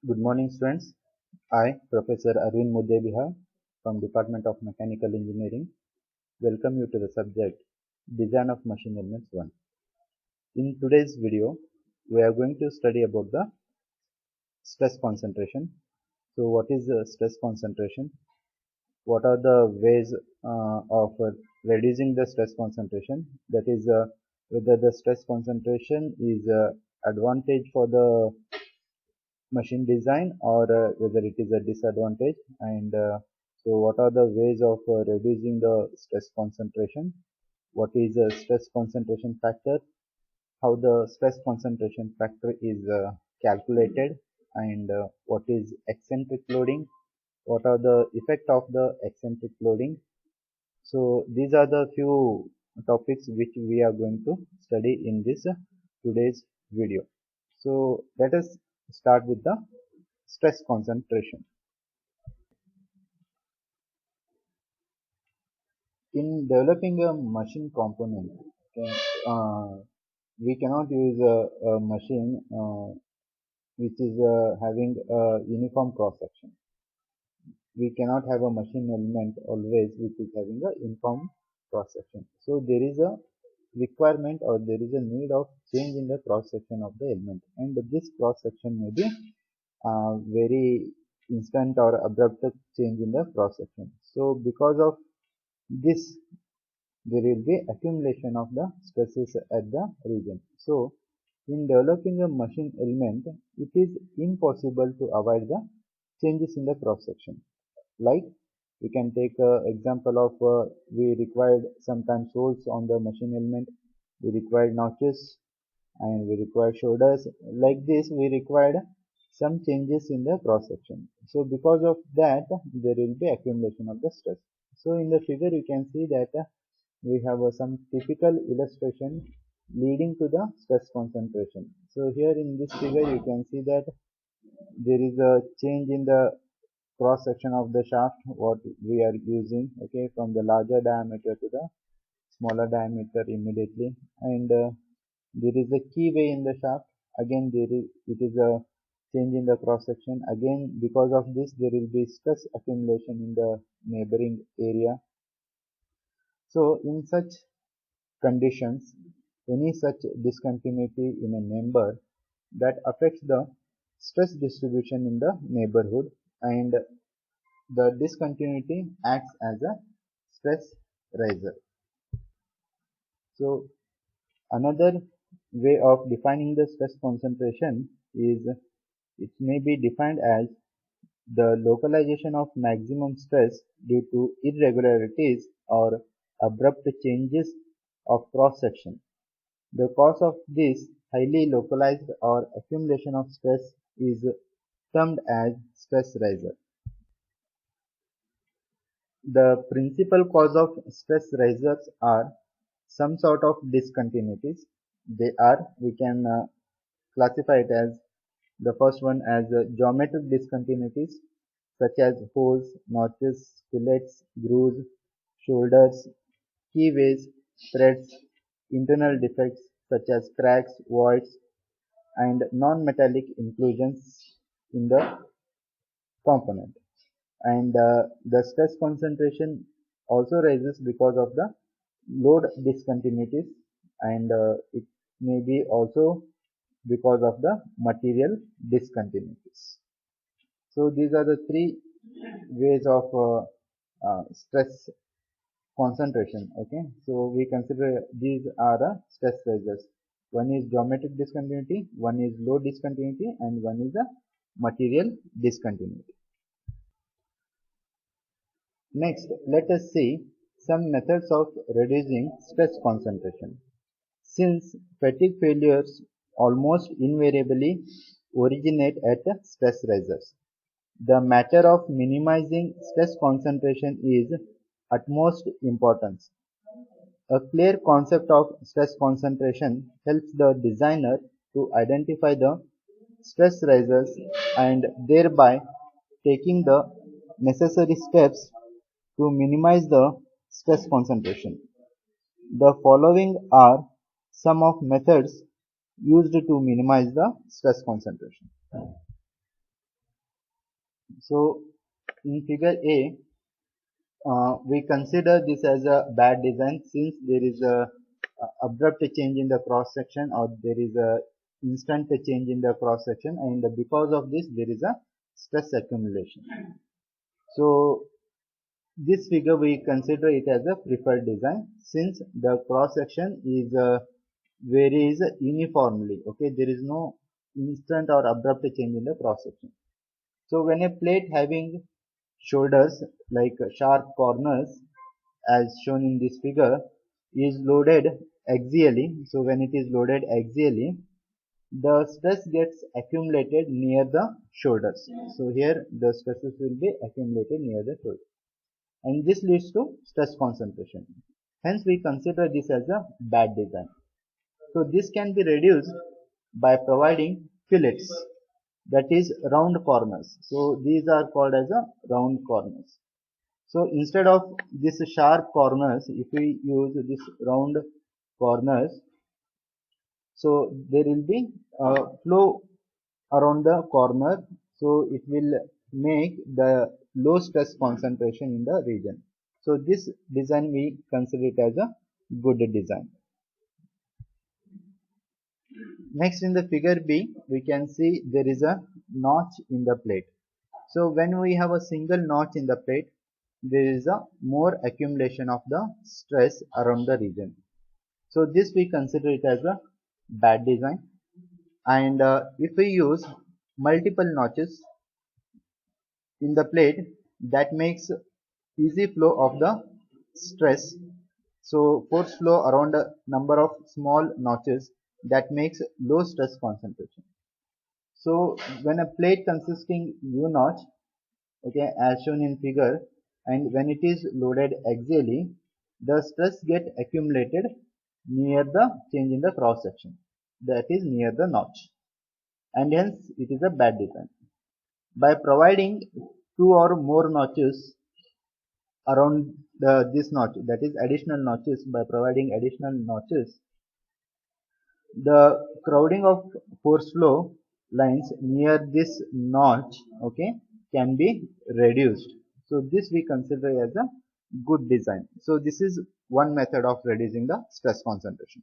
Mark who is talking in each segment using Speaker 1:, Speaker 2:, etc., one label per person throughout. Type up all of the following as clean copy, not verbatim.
Speaker 1: Good morning, students. I, Professor Arvind Mudebihar from Department of Mechanical Engineering, welcome you to the subject Design of Machine Elements 1. In today's video, we are going to study about the stress concentration. So, what is the stress concentration? What are the ways of reducing the stress concentration? That is, whether the stress concentration is advantage for the machine design or whether it is a disadvantage, and so what are the ways of reducing the stress concentration, what is a stress concentration factor, how the stress concentration factor is calculated, and what is eccentric loading, what are the effect of the eccentric loading. So these are the few topics which we are going to study in this today's video. So let us start with the stress concentration. In developing a machine component, okay, we cannot use a machine which is having a uniform cross section. We cannot have a machine element always which is having a uniform cross section. So there is a requirement or there is a need of change in the cross section of the element, and this cross section may be very instant or abrupt change in the cross section. So because of this, there will be accumulation of the stresses at the region. So in developing a machine element, it is impossible to avoid the changes in the cross section. Like we can take example of we required sometimes holes on the machine element, we required notches, and we require shoulders. Like this, we required some changes in the cross section. So because of that, there will be accumulation of the stress. So in the figure, you can see that we have some typical illustration leading to the stress concentration. So here in this figure, you can see that there is a change in the cross section of the shaft what we are using, okay, from the larger diameter to the smaller diameter immediately, and there is a keyway in the shaft. Again, it is a change in the cross section. Again, because of this, there will be stress accumulation in the neighboring area. So in such conditions, any such discontinuity in a member that affects the stress distribution in the neighborhood, and the discontinuity acts as a stress riser. So another way of defining the stress concentration is it may be defined as the localization of maximum stress due to irregularities or abrupt changes of cross section. The cause of this highly localized or accumulation of stress is termed as stress riser. The principal cause of stress risers are some sort of discontinuities. They are, we can classify it as the first one as geometric discontinuities such as holes, notches, fillets, grooves, shoulders, keyways, threads, internal defects such as cracks, voids, and non-metallic inclusions in the component. And the stress concentration also rises because of the load discontinuities, and it may be also because of the material discontinuities. So these are the three ways of stress concentration. Okay, so we consider these are stress risers. One is geometric discontinuity, one is load discontinuity, and one is a material discontinuity. Next, let us see some methods of reducing stress concentration. Since fatigue failures almost invariably originate at stress risers, the matter of minimizing stress concentration is utmost importance. A clear concept of stress concentration helps the designer to identify the stress risers and thereby taking the necessary steps to minimize the stress concentration. The following are some of methods used to minimize the stress concentration. So in figure A, we consider this as a bad design since there is a abrupt change in the cross section, or there is a instant change in the cross section, and because of this there is a stress accumulation. So this figure we consider it as a preferred design since the cross section is varies uniformly. Okay, there is no instant or abrupt change in the cross section. So when a plate having shoulders like sharp corners as shown in this figure is loaded axially, so when it is loaded axially, the stress gets accumulated near the shoulders. So here the stresses will be accumulated near the shoulders, and this leads to stress concentration. Hence we consider this as a bad design. So this can be reduced by providing fillets, that is round corners. So these are called as a round corners. So instead of this sharp corners, if we use this round corners, so there will be a flow around the corner. So it will make the low stress concentration in the region. So this design we consider it as a good design. Next, in the figure B, we can see there is a notch in the plate. So when we have a single notch in the plate, there is a more accumulation of the stress around the region. So this we consider it as a bad design. And if we use multiple notches in the plate, that makes easy flow of the stress. So force flow around a number of small notches, that makes low stress concentration. So when a plate consisting U notch, okay, as shown in figure, and when it is loaded axially, the stress get accumulated near the change in the cross section, that is near the notch, and hence it is a bad design. By providing two or more notches around this notch, that is additional notches, by providing additional notches, the crowding of force flow lines near this notch, okay, can be reduced. So this we consider as a good design. So this is one method of reducing the stress concentration.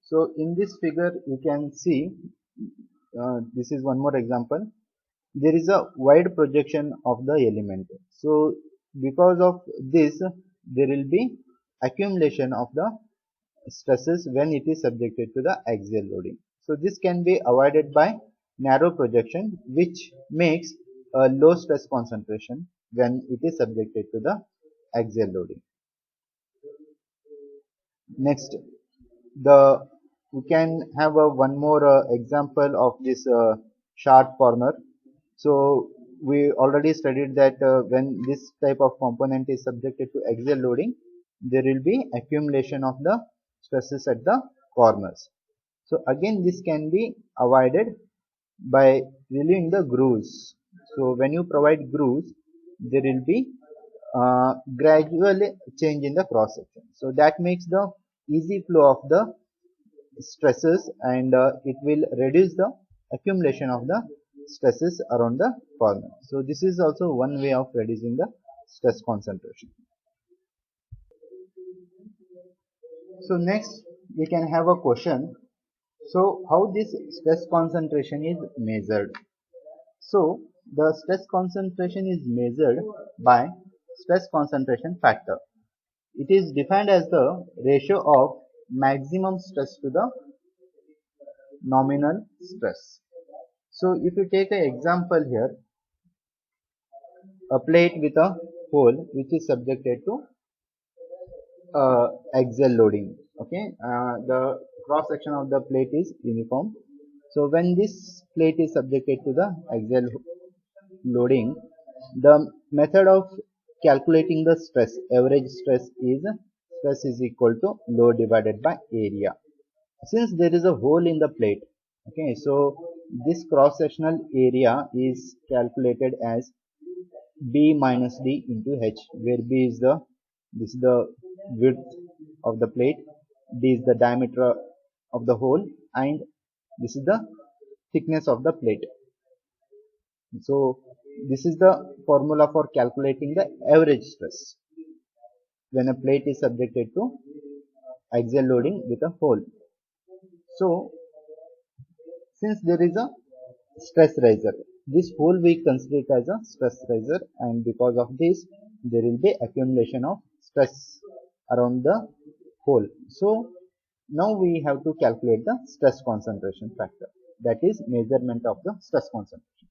Speaker 1: So in this figure you can see, this is one more example. There is a wide projection of the element. So because of this there will be accumulation of the stresses when it is subjected to the axial loading. So this can be avoided by narrow projection, which makes a low stress concentration when it is subjected to the axial loading. Next, we can have one more example of this sharp corner. So we already studied that when this type of component is subjected to axial loading, there will be accumulation of the stresses at the corners. So again this can be avoided by relieving the grooves. So when you provide grooves, there will be gradual change in the cross section. So that makes the easy flow of the stresses, and it will reduce the accumulation of the stresses around the corner. So this is also one way of reducing the stress concentration. So next we can have a question. So how this stress concentration is measured? So the stress concentration is measured by stress concentration factor. It is defined as the ratio of maximum stress to the nominal stress. So if you take an example here, a plate with a hole which is subjected to axial loading. Okay, the cross section of the plate is uniform. So when this plate is subjected to the axial loading, the method of calculating the stress, average stress is equal to load divided by area. Since there is a hole in the plate, okay, so this cross sectional area is calculated as B minus D into H, where B is the width of the plate, D is the diameter of the hole, and this is the thickness of the plate. So this is the formula for calculating the average stress when a plate is subjected to axial loading with a hole. So since there is a stress riser, this hole we consider it as a stress riser, and because of this there will be accumulation of stress around the hole. So now we have to calculate the stress concentration factor, that is measurement of the stress concentration.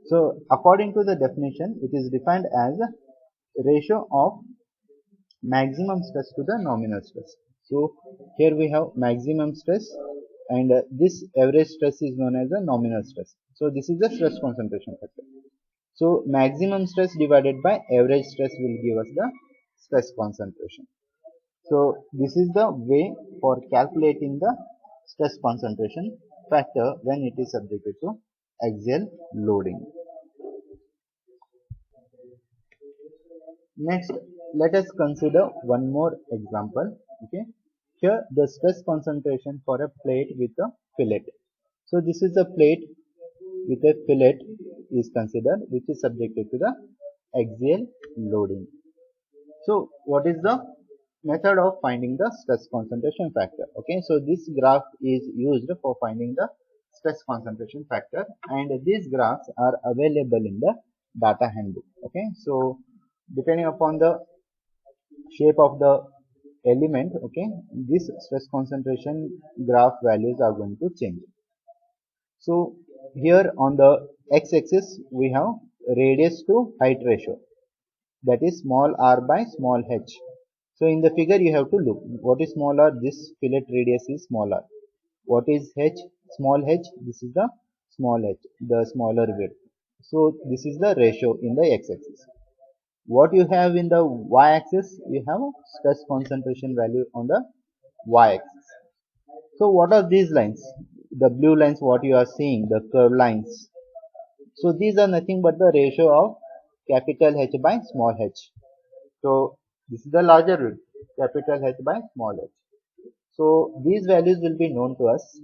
Speaker 1: So according to the definition, it is defined as a ratio of maximum stress to the nominal stress. So here we have maximum stress, and this average stress is known as the nominal stress. So this is the stress concentration factor. So maximum stress divided by average stress will give us the stress concentration. So this is the way for calculating the stress concentration factor when it is subjected to axial loading. Next, let us consider one more example. Okay, here the stress concentration for a plate with a fillet. So this is a plate with a fillet is considered, which is subjected to the axial loading. So what is the method of finding the stress concentration factor? Okay, so this graph is used for finding the stress concentration factor, and these graphs are available in the data handbook. Okay, so depending upon the shape of the element, okay, this stress concentration graph values are going to change. So here on the x-axis we have radius to height ratio, that is small r by small h. So in the figure you have to look what is small r, this fillet radius is small r. What is h, small h, this is the small h, the smaller width. So this is the ratio in the x-axis. What you have in the y-axis, you have stress concentration value on the y-axis. So what are these lines? The blue lines what you are seeing, the curved lines. So these are nothing but the ratio of capital H by small h. So this is the larger width, capital H by small h. So these values will be known to us.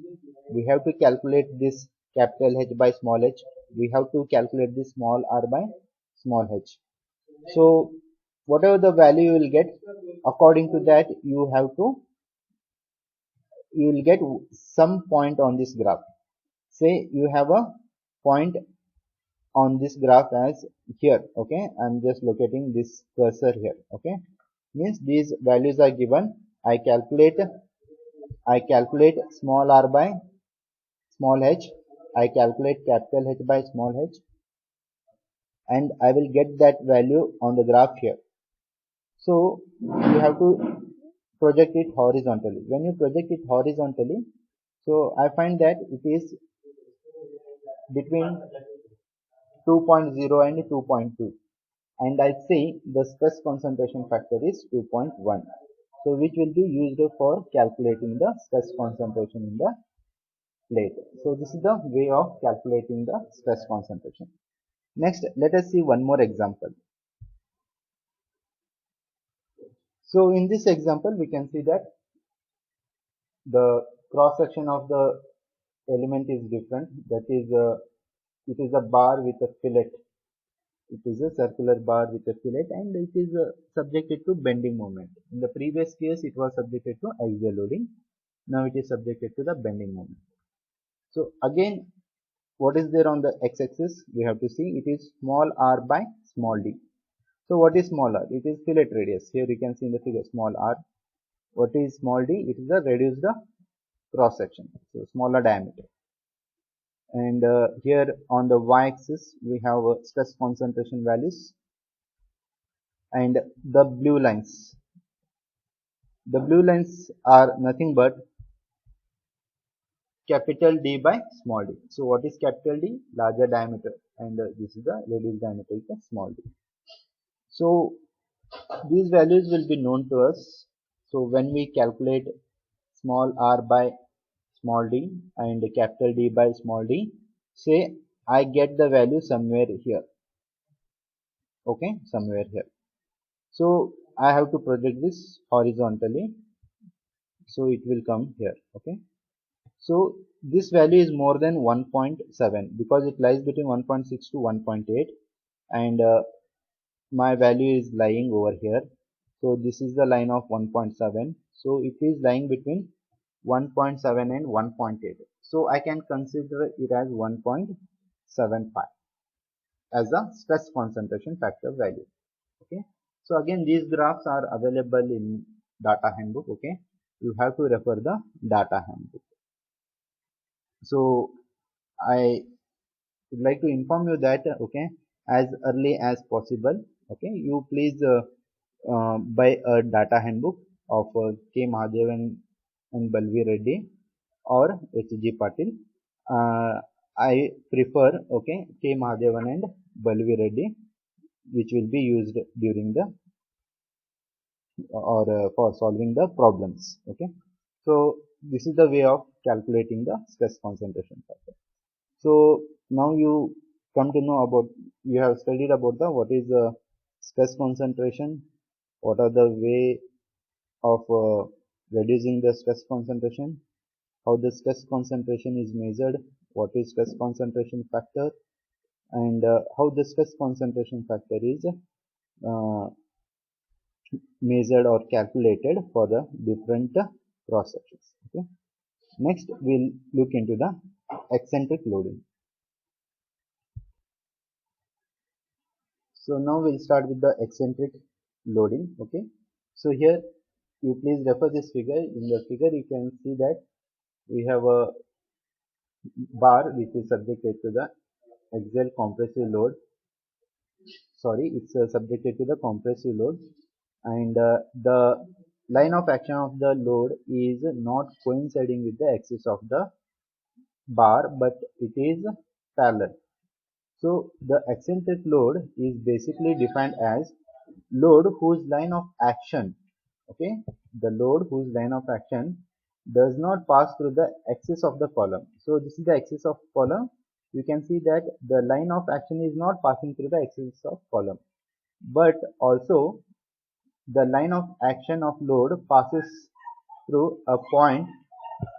Speaker 1: We have to calculate this capital H by small h. We have to calculate this small r by small h. So whatever the value you will get, according to that you will get some point on this graph. Say you have a point on this graph as here. Okay, I'm just locating this cursor here. Okay, means these values are given. I calculate small r by small h. I calculate capital H by small h, and I will get that value on the graph here. So you have to project it horizontally. When you project it horizontally, so I find that it is between 2.0 and 2.2, and I say the stress concentration factor is 2.1. So which will be used for calculating the stress concentration in the plate. So this is the way of calculating the stress concentration. Next, let us see one more example. So in this example, we can see that the cross section of the element is different. That is, it is a bar with a fillet. It is a circular bar with a fillet, and it is subjected to bending moment. In the previous case, it was subjected to axial loading. Now it is subjected to the bending moment. So again, what is there on the x-axis? We have to see it is small r by small d. So what is small r? It is fillet radius. Here you can see in the figure small r. What is small d? It is the reduced cross section, so smaller diameter. And here on the y-axis we have stress concentration values, and the blue lines. The blue lines are nothing but capital D by small d. So what is capital D? Larger diameter, and this is the reduced diameter is the small d. So these values will be known to us. So when we calculate small r by small d and capital D by small d, say I get the value somewhere here. Okay, somewhere here. So I have to project this horizontally, so it will come here. Okay, so this value is more than 1.7 because it lies between 1.6 to 1.8, and my value is lying over here. So this is the line of 1.7. So it is lying between 1.7 and 1.8. So I can consider it as 1.75 as the stress concentration factor value. Okay. So again, these graphs are available in data handbook. Okay. You have to refer the data handbook. So I would like to inform you that, okay, as early as possible, okay, you please buy a data handbook of K. Mahadevan and Balvi Reddy or H.G. Patil. I prefer, okay, K. Mahadevan and Balvi Reddy, which will be used during the or for solving the problems. Okay, so this is the way of calculating the stress concentration factor. So now you come to know about, you have studied about the what is the stress concentration, what are the way of reducing the stress concentration, how the stress concentration is measured, what is stress concentration factor, and how the stress concentration factor is uh, measured or calculated for the different cross sections. Okay. Next, we'll look into the eccentric loading. So now we'll start with the eccentric loading. Okay. So here you please refer this figure. In the figure you can see that we have a bar which is subjected to the axial compressive load. Sorry, it's subjected to the compressive load, and the line of action of the load is not coinciding with the axis of the bar, but it is parallel. So the eccentric load is basically defined as load whose line of action, okay, the load whose line of action does not pass through the axis of the column. So this is the axis of column. You can see that the line of action is not passing through the axis of column, but also the line of action of load passes through a point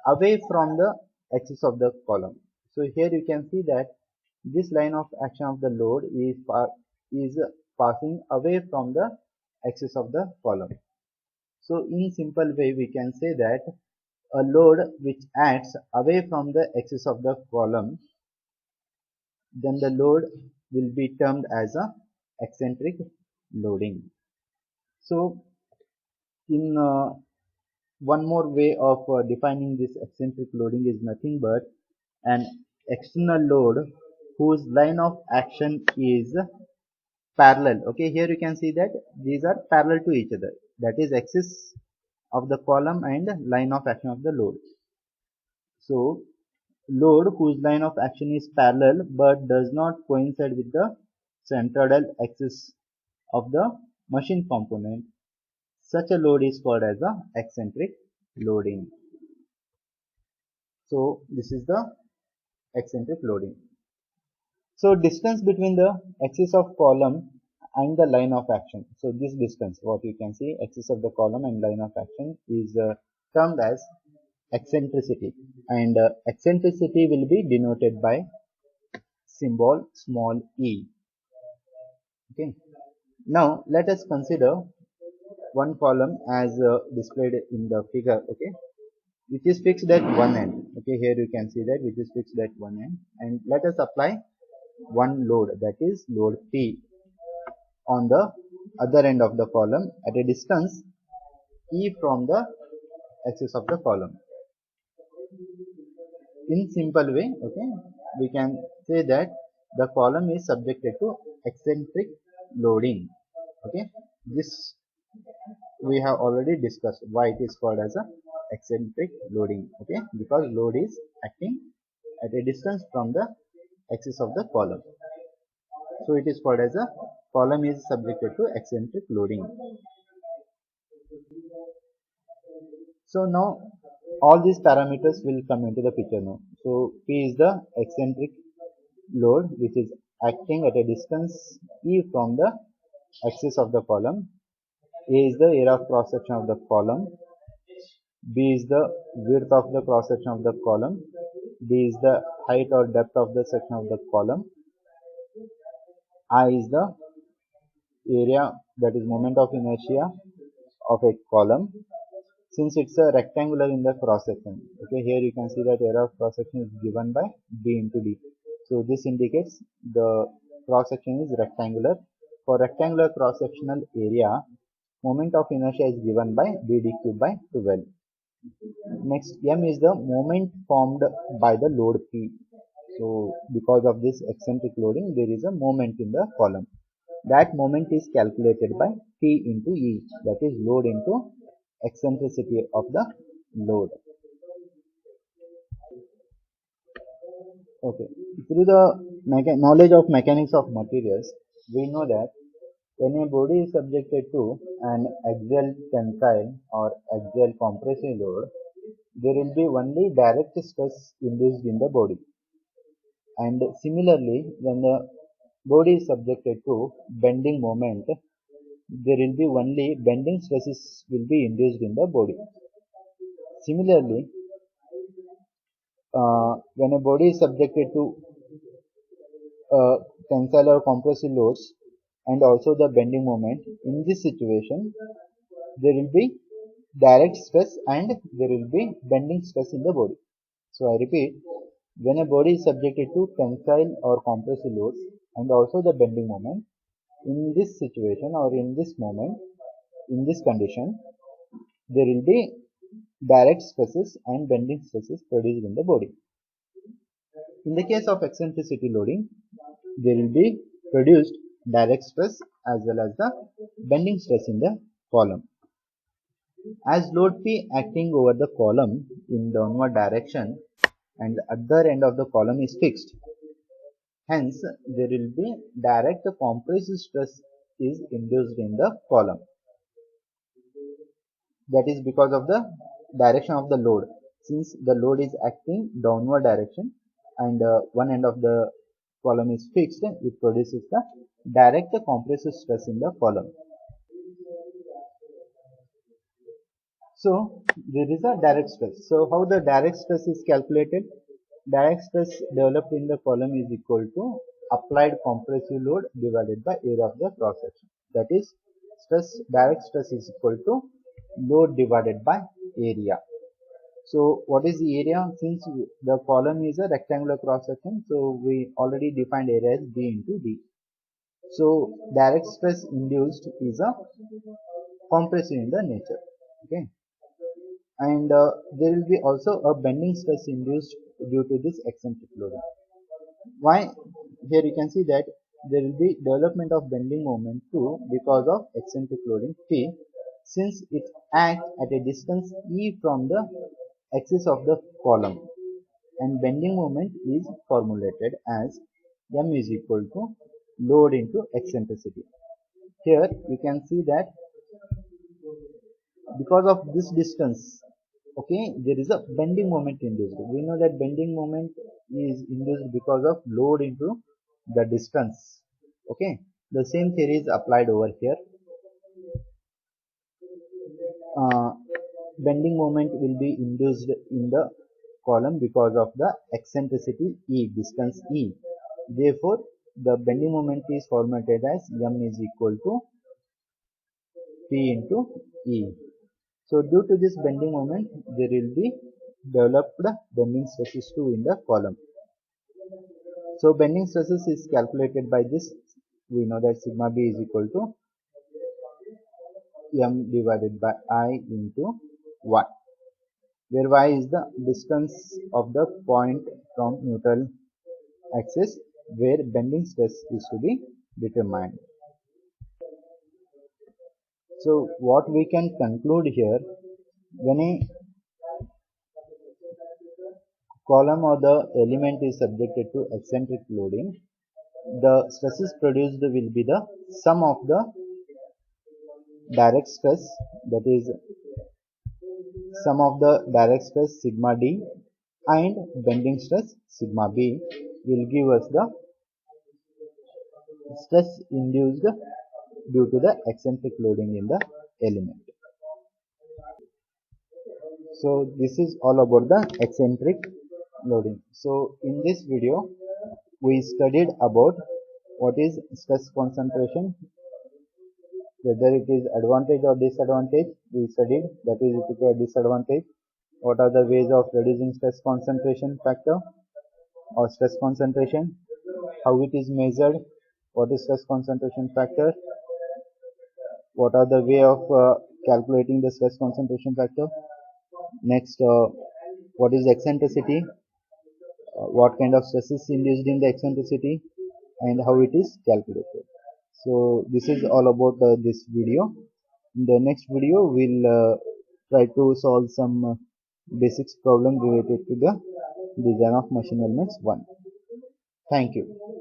Speaker 1: away from the axis of the column. So here you can see that this line of action of the load is passing away from the axis of the column. So in simple way we can say that a load which acts away from the axis of the column, then the load will be termed as a eccentric loading. So in one more way of defining this eccentric loading is nothing but an external load whose line of action is parallel. Okay, here you can see that these are parallel to each other, that is axis of the column and line of action of the load. So load whose line of action is parallel but does not coincide with the centroidal axis of the machine component, such a load is called as the eccentric loading. So this is the eccentric loading. So distance between the axis of column and the line of action. So this distance, what you can see, axis of the column and line of action is termed as eccentricity, and eccentricity will be denoted by symbol small e. Okay. Now let us consider one column as displayed in the figure. Okay, which is fixed at one end. Okay, here you can see that which is fixed at one end, and let us apply one load, that is load P, on the other end of the column at a distance E from the axis of the column. In simple way, okay, we can say that the column is subjected to eccentric loading. Okay, this we have already discussed why it is called as a eccentric loading. Okay, because load is acting at a distance from the axis of the column. So it is called as a column is subjected to eccentric loading. So now all these parameters will come into the picture now. So P is the eccentric load which is acting at a distance E from the axis of the column. A is the area of cross section of the column. B is the width of the cross section of the column. D is the height or depth of the section of the column. I is the area, that is moment of inertia of a column, since it's a rectangular in the cross section. Okay, here you can see that area of cross section is given by D into D. So this indicates the cross section is rectangular. For rectangular cross sectional area, moment of inertia is given by BD cube by 12. Next, M is the moment formed by the load P. So because of this eccentric loading, there is a moment in the column. That moment is calculated by T into E, that is load into eccentricity of the load. Okay, through the knowledge of mechanics of materials, we know that when a body is subjected to an axial tensile or axial compressive load, there will be only direct stress induced in the body. And similarly, when the body is subjected to bending moment, there will be only bending stresses will be induced in the body. Similarly, when a body is subjected to tensile or compressive loads and also the bending moment, in this situation, there will be direct stress and there will be bending stress in the body. So I repeat, when a body is subjected to tensile or compressive loads and also the bending moment, in this situation or in this moment, in this condition, there will be direct stresses and bending stresses produced in the body. In the case of eccentricity loading, there will be produced direct stress as well as the bending stress in the column. As load P acting over the column in downward direction and the other end of the column is fixed, hence there will be direct compressive stress is induced in the column. That is because of the direction of the load. Since the load is acting downward direction and one end of the column is fixed, it produces the direct compressive stress in the column. So there is a direct stress. So how the direct stress is calculated? Direct stress developed in the column is equal to applied compressive load divided by area of the cross section. That is, direct stress is equal to load divided by area. So what is the area? Since the column is a rectangular cross section, so we already defined area as B into D. So direct stress induced is a compressive in the nature. Okay, and there will be also a bending stress induced due to this eccentric loading. Why? Here you can see that there will be development of bending moment too because of eccentric loading P, since it acts at a distance E from the axis of the column, and bending moment is formulated as M is equal to load into eccentricity. Here you can see that because of this distance, okay, there is a bending moment induced. We know that bending moment is induced because of load into the distance. Okay, the same theory is applied over here. Bending moment will be induced in the column because of the eccentricity E, distance E. Therefore, the bending moment is formulated as M is equal to P into E. So due to this bending moment, there will be developed bending stresses too in the column. So bending stresses is calculated by this. We know that sigma B is equal to M divided by I into Y, where Y is the distance of the point from neutral axis where bending stress is to be determined. So what we can conclude here, when a column or the element is subjected to eccentric loading, the stresses produced will be the sum of the direct stress, that is sum of the direct stress sigma D and bending stress sigma B will give us the stress induced due to the eccentric loading in the element. So this is all about the eccentric loading. So in this video we studied about what is stress concentration, whether it is advantage or disadvantage. We studied that is if it is a disadvantage, what are the ways of reducing stress concentration factor or stress concentration, how it is measured, what is stress concentration factor, what are the way of calculating the stress concentration factor. Next, what is eccentricity, what kind of stress is induced in the eccentricity, and how it is calculated. So this is all about this video. In the next video we'll try to solve some basics problem related to the design of machine elements 1. Thank you.